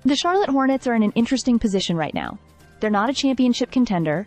The Charlotte Hornets are in an interesting position right now. They're not a championship contender,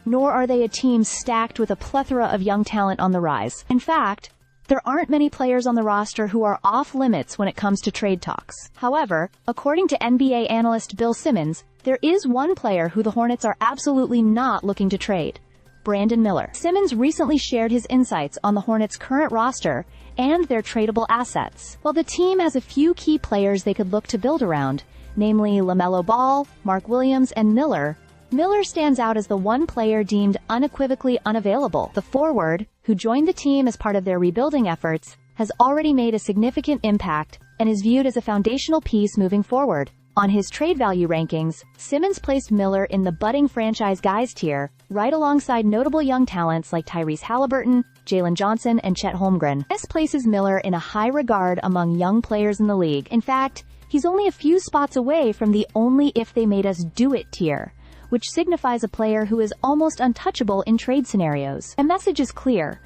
nor are they a team stacked with a plethora of young talent on the rise. In fact, there aren't many players on the roster who are off limits when it comes to trade talks. However, according to NBA analyst Bill Simmons, there is one player who the Hornets are absolutely not looking to trade: Brandon Miller. Simmons recently shared his insights on the Hornets' current roster and their tradable assets. While the team has a few key players they could look to build around, namely LaMelo Ball, Mark Williams, and Miller stands out as the one player deemed unequivocally unavailable. The forward, who joined the team as part of their rebuilding efforts, has already made a significant impact and is viewed as a foundational piece moving forward. On his trade value rankings, Simmons placed Miller in the budding franchise guys tier, right alongside notable young talents like Tyrese Halliburton, Jalen Johnson, and Chet Holmgren. This places Miller in a high regard among young players in the league. In fact, he's only a few spots away from the only if they made us do it tier, which signifies a player who is almost untouchable in trade scenarios. The message is clear.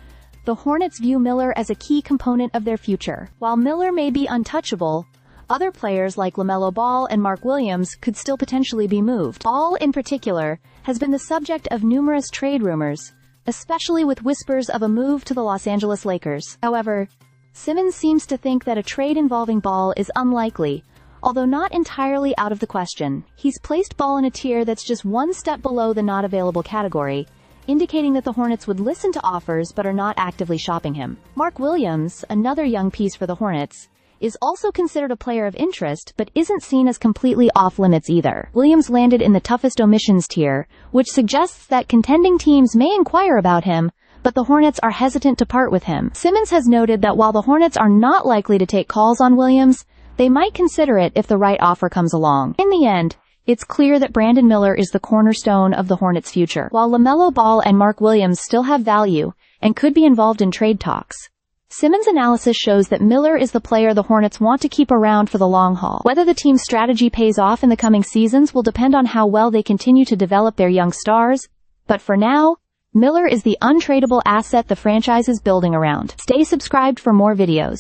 The Hornets view Miller as a key component of their future. While Miller may be untouchable, other players like LaMelo Ball and Mark Williams could still potentially be moved. Ball, in particular, has been the subject of numerous trade rumors, especially with whispers of a move to the Los Angeles Lakers. However, Simmons seems to think that a trade involving Ball is unlikely, although not entirely out of the question. He's placed Ball in a tier that's just one step below the not available category, indicating that the Hornets would listen to offers but are not actively shopping him. Mark Williams, another young piece for the Hornets, is also considered a player of interest but isn't seen as completely off-limits either. Williams landed in the toughest omissions tier, which suggests that contending teams may inquire about him, but the Hornets are hesitant to part with him. Simmons has noted that while the Hornets are not likely to take calls on Williams, they might consider it if the right offer comes along. In the end, it's clear that Brandon Miller is the cornerstone of the Hornets' future. While LaMelo Ball and Mark Williams still have value and could be involved in trade talks, Simmons' analysis shows that Miller is the player the Hornets want to keep around for the long haul. Whether the team's strategy pays off in the coming seasons will depend on how well they continue to develop their young stars, but for now, Miller is the untradeable asset the franchise is building around. Stay subscribed for more videos.